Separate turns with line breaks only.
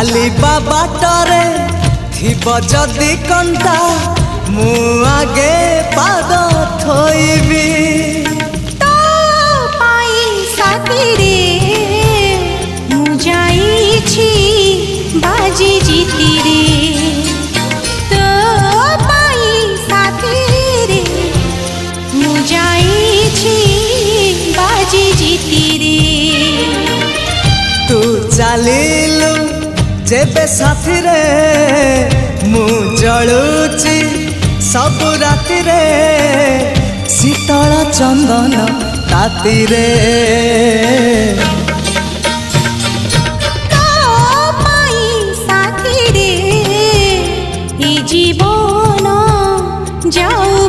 ଚାଲିବା ବାଟରେ ଥିବ ଯଦି କଣ୍ଟା ମୁଁ ଆଗେ ପାଦ ଥୋଇବି।
ତୋ ପାଇଁ ସାଥିରେ ମୁଁ ଯାଇଛି ବାଜି ଜିତିରେ। ତୋ ପାଇଁ ସାଥିରେ ମୁଁ ଯାଇଛି ବାଜି ଜିତିରେ।
ତୁ ଚାଲିଲୁ जेबे साथी रे मु जलुची सब राति रे शीतल चंदन ताती रे।